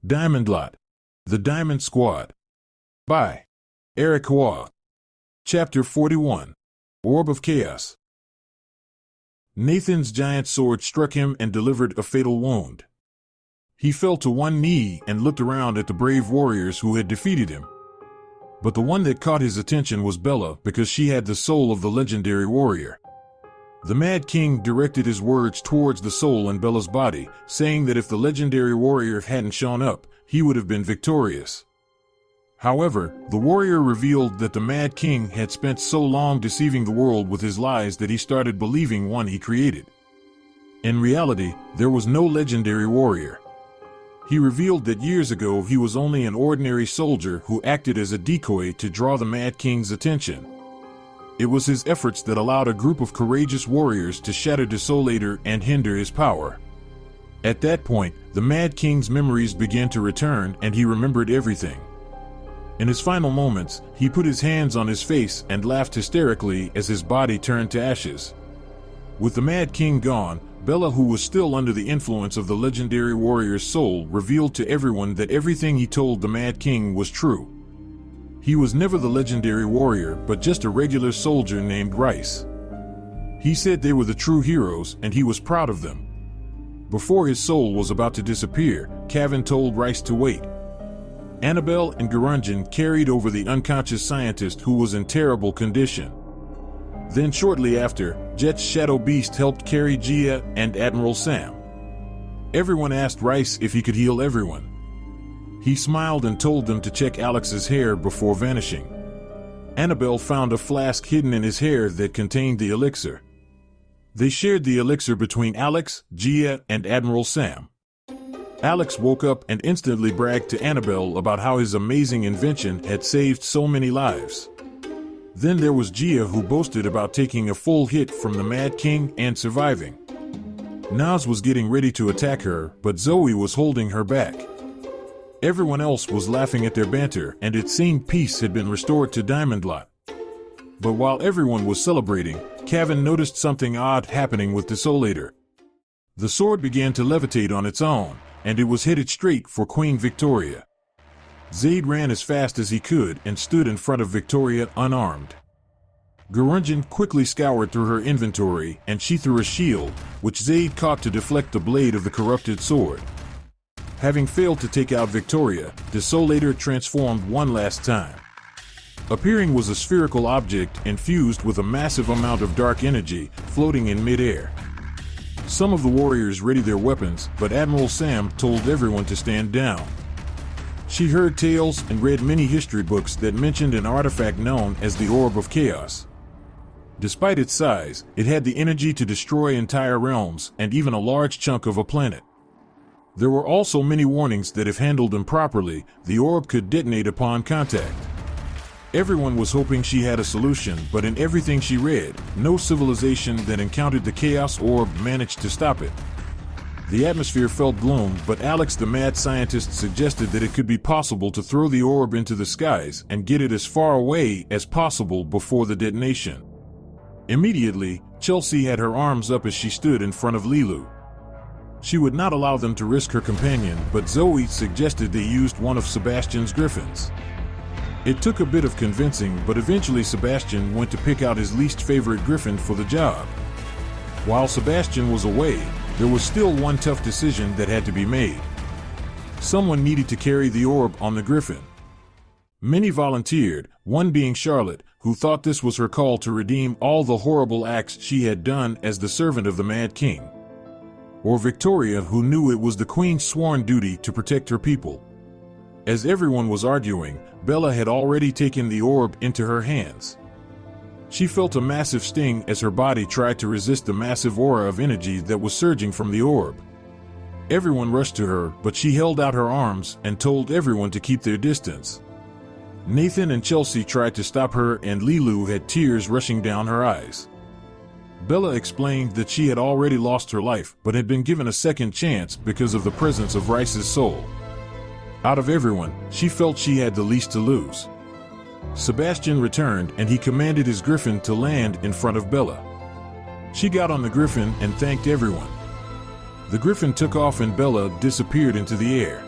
Diamondlot, The Diamond Squad. By Eric Waugh. Chapter 41. Orb of Chaos. Nathan's giant sword struck him and delivered a fatal wound. He fell to one knee and looked around at the brave warriors who had defeated him. But the one that caught his attention was Bella, because she had the soul of the legendary warrior. The Mad King directed his words towards the soul in Bella's body, saying that if the legendary warrior hadn't shown up, he would have been victorious. However, the warrior revealed that the Mad King had spent so long deceiving the world with his lies that he started believing one he created. In reality, there was no legendary warrior. He revealed that years ago he was only an ordinary soldier who acted as a decoy to draw the Mad King's attention. It was his efforts that allowed a group of courageous warriors to shatter Desolator and hinder his power. At that point, the Mad King's memories began to return and he remembered everything. In his final moments, he put his hands on his face and laughed hysterically as his body turned to ashes. With the Mad King gone, Bella, who was still under the influence of the legendary warrior's soul, revealed to everyone that everything he told the Mad King was true. He was never the legendary warrior, but just a regular soldier named Rice. He said they were the true heroes, and he was proud of them. Before his soul was about to disappear, Cavan told Rice to wait. Annabelle and Gurunjan carried over the unconscious scientist who was in terrible condition. Then shortly after, Jet's Shadow Beast helped carry Gia and Admiral Sam. Everyone asked Rice if he could heal everyone. He smiled and told them to check Alex's hair before vanishing. Annabelle found a flask hidden in his hair that contained the elixir. They shared the elixir between Alex, Gia, and Admiral Sam. Alex woke up and instantly bragged to Annabelle about how his amazing invention had saved so many lives. Then there was Gia, who boasted about taking a full hit from the Mad King and surviving. Naz was getting ready to attack her, but Zoe was holding her back. Everyone else was laughing at their banter, and it seemed peace had been restored to Diamondlot. But while everyone was celebrating, Cavan noticed something odd happening with Desolator. The sword began to levitate on its own, and it was headed straight for Queen Victoria. Zaid ran as fast as he could and stood in front of Victoria unarmed. Gurunjan quickly scoured through her inventory, and she threw a shield, which Zaid caught to deflect the blade of the corrupted sword. Having failed to take out Victoria, Desolator transformed one last time. Appearing was a spherical object infused with a massive amount of dark energy floating in mid-air. Some of the warriors readied their weapons, but Admiral Sam told everyone to stand down. She heard tales and read many history books that mentioned an artifact known as the Orb of Chaos. Despite its size, it had the energy to destroy entire realms and even a large chunk of a planet. There were also many warnings that if handled improperly, the orb could detonate upon contact. Everyone was hoping she had a solution, but in everything she read, no civilization that encountered the Chaos Orb managed to stop it. The atmosphere felt gloom, but Alex the mad scientist suggested that it could be possible to throw the orb into the skies and get it as far away as possible before the detonation. Immediately, Chelsea had her arms up as she stood in front of Lilu. She would not allow them to risk her companion, but Zoe suggested they used one of Sebastian's griffins. It took a bit of convincing, but eventually Sebastian went to pick out his least favorite griffin for the job. While Sebastian was away, there was still one tough decision that had to be made. Someone needed to carry the orb on the griffin. Many volunteered, one being Charlotte, who thought this was her call to redeem all the horrible acts she had done as the servant of the Mad King. Or Victoria, who knew it was the Queen's sworn duty to protect her people. As everyone was arguing, Bella had already taken the orb into her hands. She felt a massive sting as her body tried to resist the massive aura of energy that was surging from the orb. Everyone rushed to her, but she held out her arms and told everyone to keep their distance. Nathan and Chelsea tried to stop her, and Lilu had tears rushing down her eyes. Bella explained that she had already lost her life, but had been given a second chance because of the presence of Rice's soul. Out of everyone, she felt she had the least to lose. Sebastian returned, and he commanded his griffin to land in front of Bella. She got on the griffin and thanked everyone. The griffin took off and Bella disappeared into the air.